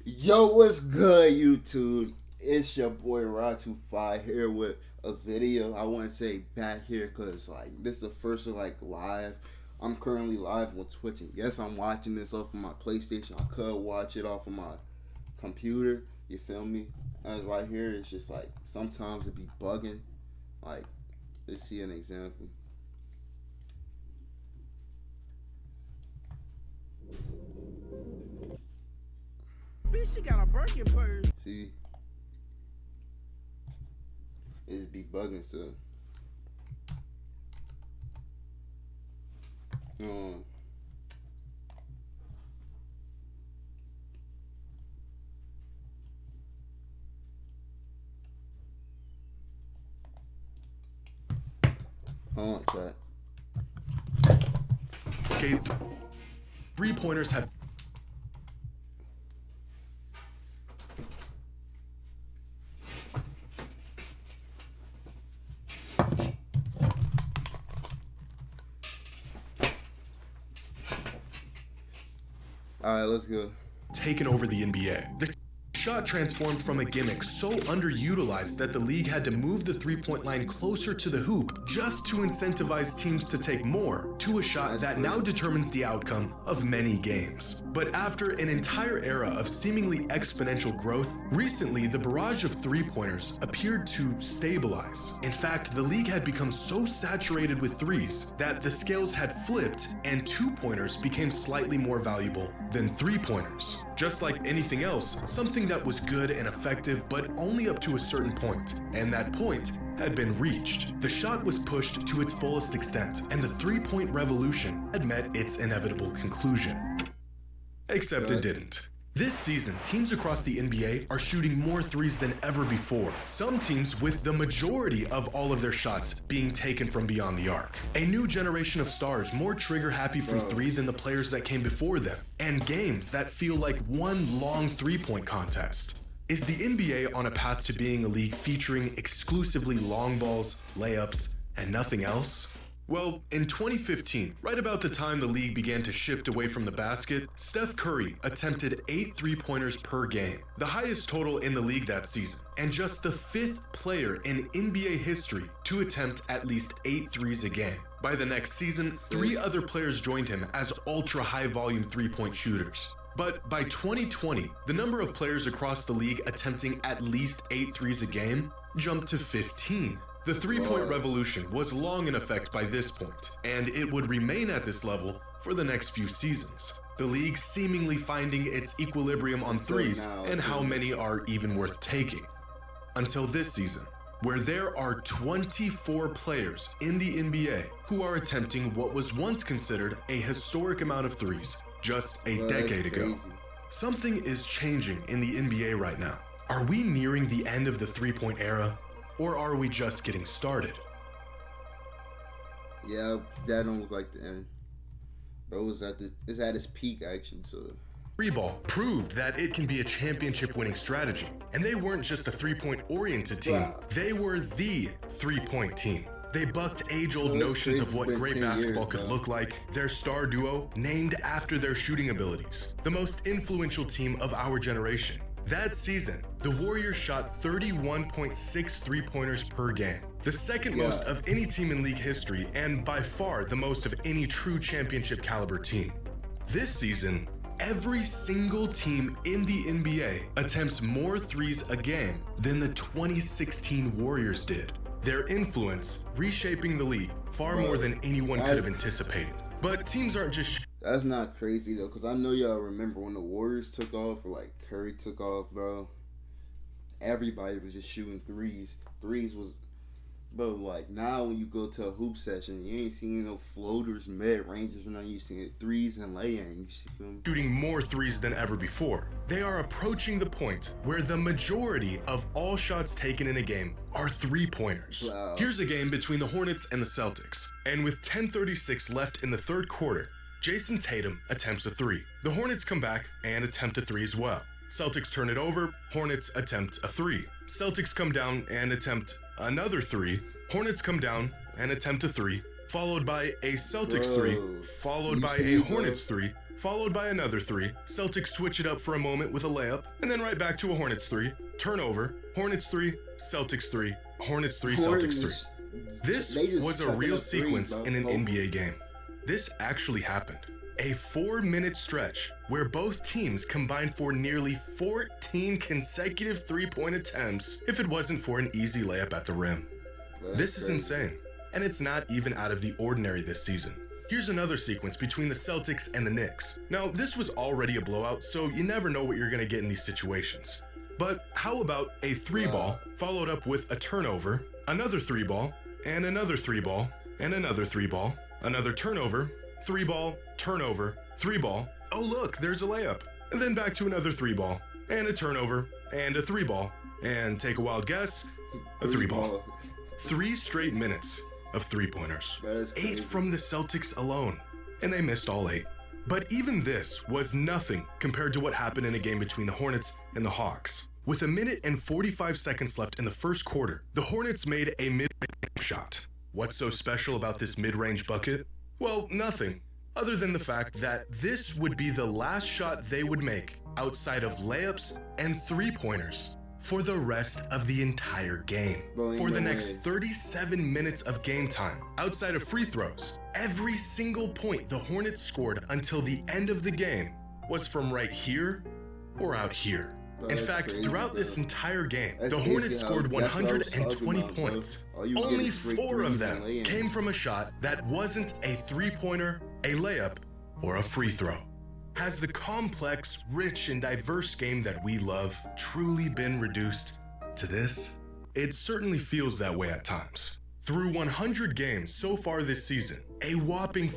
Yo, what's good, YouTube? It's your boy Ry2Fye here with a video. I want to say back here because this is the first live. I'm currently live on Twitch, and yes, I'm watching this off of my PlayStation. I could watch it off of my computer. You feel me? As right here, it's just sometimes it be bugging. Like, let's see an example. Bitch, she got a Birkin purse. See, it be bugging so. Um, Hold on, chat. Okay, three-pointers have All right, let's go. taken over the NBA. The shot transformed from a gimmick so underutilized that the league had to move the three-point line closer to the hoop just to incentivize teams to take more, to a shot that now determines the outcome of many games. But after an entire era of seemingly exponential growth, recently the barrage of three-pointers appeared to stabilize. In fact, the league had become so saturated with threes that the scales had flipped and two-pointers became slightly more valuable than three-pointers. Just like anything else, something that was good and effective, but only up to a certain point, and that point had been reached. The shot was pushed to its fullest extent, and the three-point revolution had met its inevitable conclusion. Except it didn't. This season, teams across the NBA are shooting more threes than ever before. Some teams with the majority of all of their shots being taken from beyond the arc. A new generation of stars more trigger-happy from three than the players that came before them. And games that feel like one long three-point contest. Is the NBA on a path to being a league featuring exclusively long balls, layups, and nothing else? Well, in 2015, right about the time the league began to shift away from the basket, Steph Curry attempted 8 three-pointers per game, the highest total in the league that season, and just the 5th player in NBA history to attempt at least 8 threes a game. By the next season, 3 other players joined him as ultra-high-volume three-point shooters. But by 2020, the number of players across the league attempting at least 8 threes a game jumped to 15. The three-point revolution was long in effect by this point, and it would remain at this level for the next few seasons. The league seemingly finding its equilibrium on threes and how many are even worth taking. Until this season, where there are 24 players in the NBA who are attempting what was once considered a historic amount of threes just a decade ago. Something is changing in the NBA right now. Are we nearing the end of the three-point era? Or are we just getting started? Yeah, that don't look like the end. Bro, it's at its peak actually. So Three ball proved that it can be a championship-winning strategy, and they weren't just a three-point oriented team. They were the three-point team. They bucked age-old notions of what great basketball could look like. Their star duo, named after their shooting abilities, the most influential team of our generation. That season, the Warriors shot 31.6 three-pointers per game, the second most of any team in league history, and by far the most of any true championship caliber team. This season, every single team in the NBA attempts more threes a game than the 2016 Warriors did. Their influence reshaping the league far more than anyone could have anticipated. But teams aren't just that's not crazy though, cause I know y'all remember when the Warriors took off, or Curry took off, bro. Everybody was just shooting threes. Threes was, bro. Now when you go to a hoop session, you ain't seeing no floaters, mid ranges, or nothing. You seeing threes and lay-ins. You feel me? shooting more threes than ever before. They are approaching the point where the majority of all shots taken in a game are three-pointers. Wow. Here's a game between the Hornets and the Celtics, and with 10:36 left in the third quarter, Jason Tatum attempts a three. The Hornets come back and attempt a three as well. Celtics turn it over, Hornets attempt a three. Celtics come down and attempt another three. Hornets come down and attempt a three, followed by a Celtics three, followed by a Hornets three, followed by another 3. Celtics switch it up for a moment with a layup, and then right back to a Hornets 3. Turnover, Hornets 3, Celtics 3, Hornets 3, Celtics 3. This was a real sequence in an NBA game. This actually happened. A 4-minute stretch where both teams combined for nearly 14 consecutive three-point attempts if it wasn't for an easy layup at the rim. This is insane, and it's not even out of the ordinary this season. Here's another sequence between the Celtics and the Knicks. Now, this was already a blowout, so you never know what you're gonna get in these situations. But how about a 3-ball followed up with a turnover, another 3-ball, and another 3-ball, and another 3-ball, another turnover, 3-ball, turnover, 3-ball, oh look, there's a layup, and then back to another 3-ball, and a turnover, and a 3-ball, and take a wild guess, a 3-ball. 3 straight minutes of 3-pointers. 8 from the Celtics alone, and they missed all 8. But even this was nothing compared to what happened in a game between the Hornets and the Hawks. With 1 minute and 45 seconds left in the first quarter, the Hornets made a mid-range shot. What's so special about this mid-range bucket? Well, nothing, other than the fact that this would be the last shot they would make outside of layups and 3-pointers for the rest of the entire game. For the next 37 minutes of game time, outside of free throws, every single point the Hornets scored until the end of the game was from right here or out here. In fact, throughout this entire game, the Hornets scored 120 points. Only 4 of them came from a shot that wasn't a 3-pointer, a layup, or a free throw. Has the complex, rich, and diverse game that we love truly been reduced to this? It certainly feels that way at times. Through 100 games so far this season, a whopping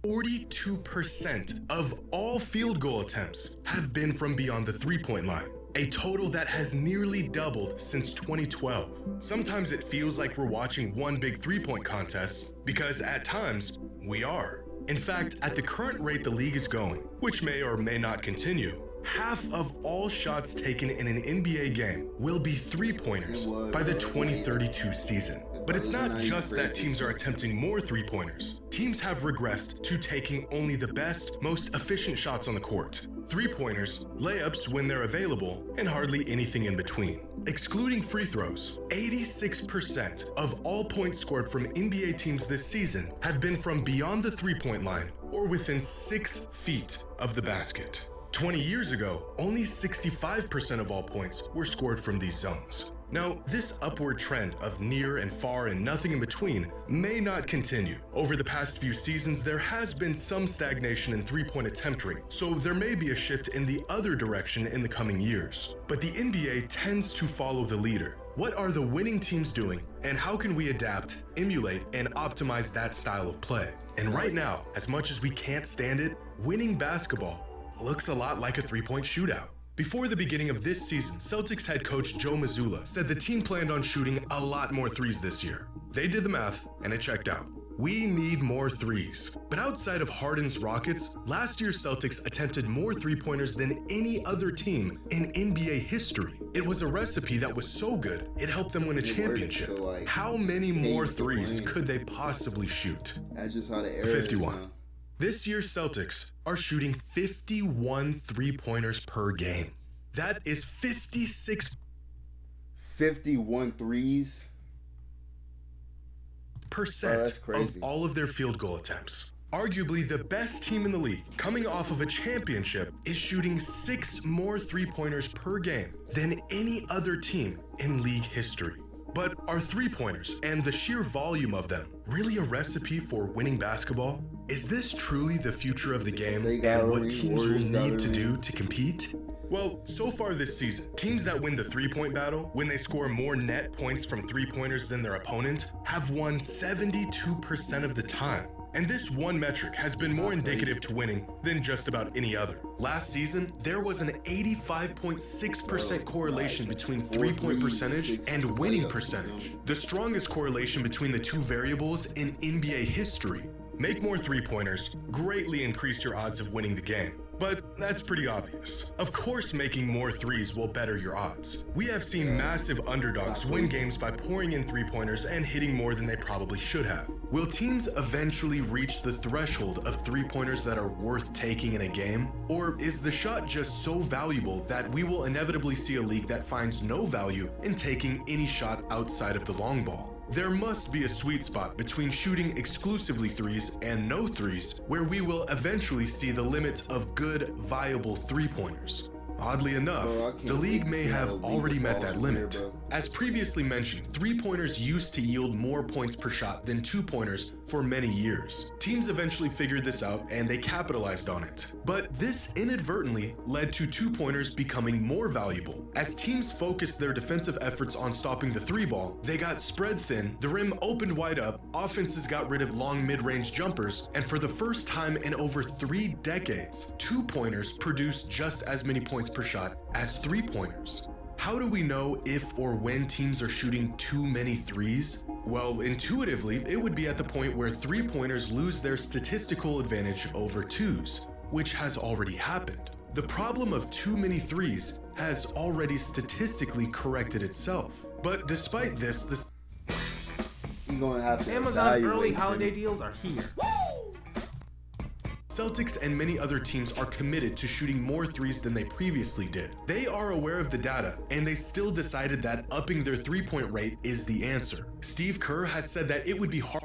42% of all field goal attempts have been from beyond the 3-point line, a total that has nearly doubled since 2012. Sometimes it feels like we're watching one big 3-point contest, because at times, we are. In fact, at the current rate the league is going, which may or may not continue, half of all shots taken in an NBA game will be 3-pointers by the 2032 season. But it's not just that teams are attempting more 3-pointers. Teams have regressed to taking only the best, most efficient shots on the court. 3-pointers, layups when they're available, and hardly anything in between. Excluding free throws, 86% of all points scored from NBA teams this season have been from beyond the 3-point line or within 6 feet of the basket. 20 years ago, only 65% of all points were scored from these zones. Now, this upward trend of near and far and nothing in between may not continue. Over the past few seasons, there has been some stagnation in 3-point attempt rate, so there may be a shift in the other direction in the coming years. But the NBA tends to follow the leader. What are the winning teams doing, and how can we adapt, emulate, and optimize that style of play? And right now, as much as we can't stand it, winning basketball looks a lot like a 3-point shootout. Before the beginning of this season, Celtics head coach Joe Mazzulla said the team planned on shooting a lot more threes this year. They did the math, and it checked out. We need more threes. But outside of Harden's Rockets, last year's Celtics attempted more 3-pointers than any other team in NBA history. It was a recipe that was so good, it helped them win a championship. How many more threes could they possibly shoot? That's just how the era 51. is now. This year's Celtics are shooting 51 3-pointers per game. That is 51 threes. Percent of all of their field goal attempts. Arguably the best team in the league, coming off of a championship, is shooting 6 more 3-pointers per game than any other team in league history. But are 3-pointers and the sheer volume of them really a recipe for winning basketball? Is this truly the future of the game and what teams will need to do to compete? Well, so far this season, teams that win the 3-point battle, when they score more net points from 3-pointers than their opponent, have won 72% of the time. And this one metric has been more indicative to winning than just about any other. Last season, there was an 85.6% correlation between 3-point percentage and winning percentage, the strongest correlation between the two variables in NBA history. Make more 3-pointers, greatly increase your odds of winning the game. But that's pretty obvious. Of course, making more threes will better your odds. We have seen massive underdogs win games by pouring in three-pointers and hitting more than they probably should have. Will teams eventually reach the threshold of three-pointers that are worth taking in a game? Or is the shot just so valuable that we will inevitably see a league that finds no value in taking any shot outside of the long ball? There must be a sweet spot between shooting exclusively threes and no threes, where we will eventually see the limits of good, viable three-pointers. Oddly enough, the league may have already met that limit. As previously mentioned, three-pointers used to yield more points per shot than two-pointers for many years. Teams eventually figured this out and they capitalized on it. But this inadvertently led to two-pointers becoming more valuable. As teams focused their defensive efforts on stopping the three ball, they got spread thin, the rim opened wide up, offenses got rid of long mid-range jumpers, and for the first time in over 3 decades, two-pointers produced just as many points per shot as three-pointers. How do we know if or when teams are shooting too many threes? Well, intuitively, it would be at the point where three-pointers lose their statistical advantage over twos, which has already happened. The problem of too many threes has already statistically corrected itself. But despite this, You're gonna have to Amazon early evaluate holiday them. deals are here. Celtics and many other teams are committed to shooting more threes than they previously did. They are aware of the data, and they still decided that upping their three-point rate is the answer. Steve Kerr has said that it would be hard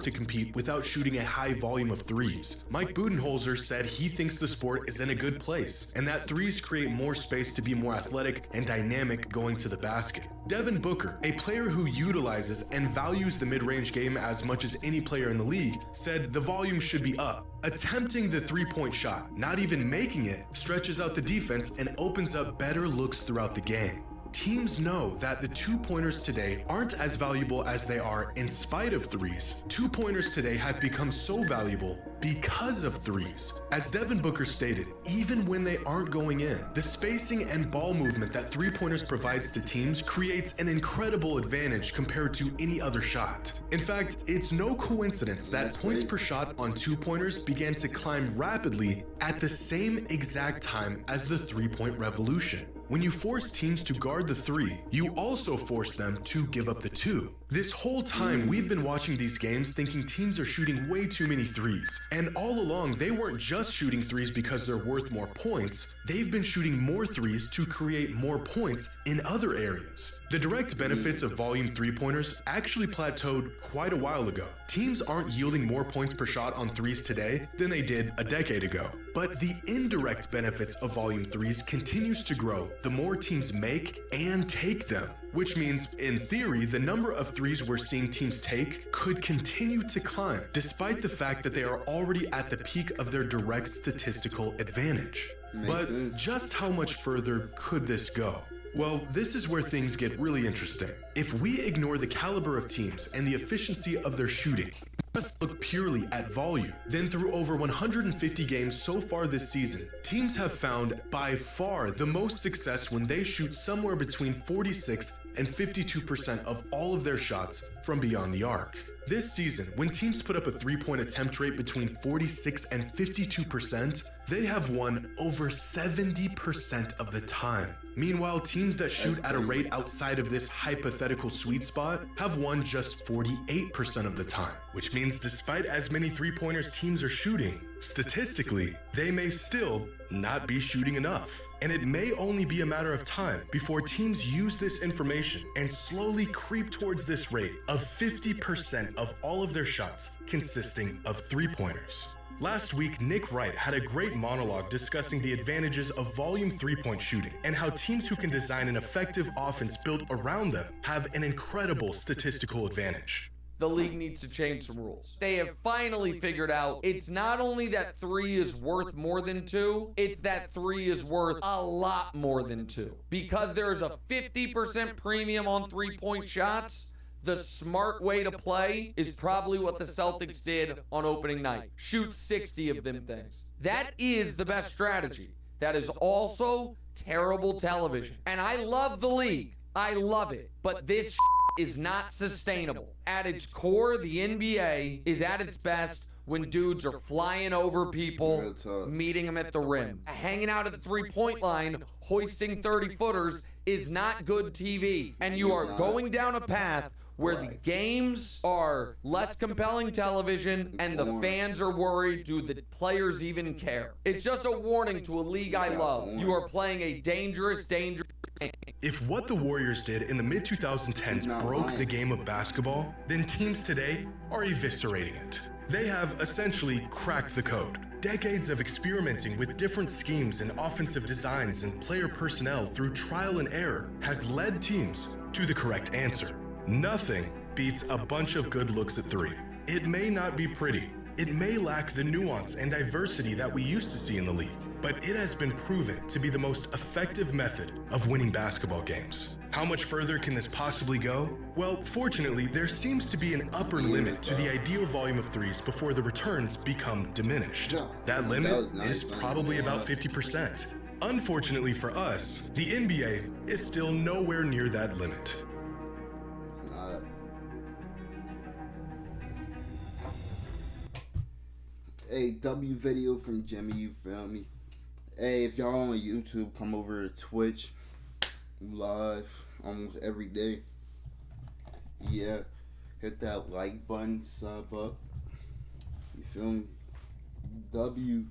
to compete without shooting a high volume of threes. Mike Budenholzer said he thinks the sport is in a good place, and that threes create more space to be more athletic and dynamic going to the basket. Devin Booker, a player who utilizes and values the mid-range game as much as any player in the league, said the volume should be up. Attempting the three-point shot, not even making it, stretches out the defense and opens up better looks throughout the game. Teams know that the two-pointers today aren't as valuable as they are in spite of threes. Two-pointers today have become so valuable because of threes. As Devin Booker stated, even when they aren't going in, the spacing and ball movement that three-pointers provides to teams creates an incredible advantage compared to any other shot. In fact, it's no coincidence that points per shot on two-pointers began to climb rapidly at the same exact time as the three-point revolution. When you force teams to guard the three, you also force them to give up the two. This whole time, we've been watching these games thinking teams are shooting way too many threes. And all along, they weren't just shooting threes because they're worth more points. They've been shooting more threes to create more points in other areas. The direct benefits of volume three-pointers actually plateaued quite a while ago. Teams aren't yielding more points per shot on threes today than they did a decade ago. But the indirect benefits of volume threes continues to grow the more teams make and take them. Which means, in theory, the number of threes we're seeing teams take could continue to climb, despite the fact that they are already at the peak of their direct statistical advantage. But just how much further could this go? Well, this is where things get really interesting. If we ignore the caliber of teams and the efficiency of their shooting, just look purely at volume, then through over 150 games so far this season, teams have found by far the most success when they shoot somewhere between 46 and 52% of all of their shots from beyond the arc. This season, when teams put up a three-point attempt rate between 46 and 52%, they have won over 70% of the time. Meanwhile, teams that shoot at a rate outside of this hypothetical sweet spot have won just 48% of the time, which means despite as many three-pointers teams are shooting, statistically, they may still not be shooting enough. And it may only be a matter of time before teams use this information and slowly creep towards this rate of 50% of all of their shots consisting of three-pointers. Last week, Nick Wright had a great monologue discussing the advantages of volume three-point shooting and how teams who can design an effective offense built around them have an incredible statistical advantage. The league needs to change some rules. They have finally figured out it's not only that 3 is worth more than 2, it's that 3 is worth a lot more than 2. Because there's a 50% premium on three-point shots, the smart way to play is probably what the Celtics did on opening night. Shoot 60 of them things. That is the best strategy. That is also terrible television. And I love the league. I love it. But this is not sustainable. At its core, the NBA is at its best when dudes are flying over Real people, talk. meeting them at the rim. Hanging out at the three-point line, hoisting 30-footers is not good TV. And you are going down a path where the games are less compelling television and the fans are worried, do the players even care? It's just a warning to a league I love. You are playing a dangerous game. If what the Warriors did in the mid-2010s broke the game of basketball, then teams today are eviscerating it. They have essentially cracked the code. Decades of experimenting with different schemes and offensive designs and player personnel through trial and error has led teams to the correct answer. Nothing beats a bunch of good looks at three. It may not be pretty. It may lack the nuance and diversity that we used to see in the league, but it has been proven to be the most effective method of winning basketball games. How much further can this possibly go? Well, fortunately, there seems to be an upper limit to the ideal volume of threes before the returns become diminished. That limit is probably about 50%. Unfortunately for us, the NBA is still nowhere near that limit. Hey, W video from Jimmy, you feel me? Hey, if y'all on YouTube, come over to Twitch live almost every day. Yeah, hit that like button, sub up. You feel me? W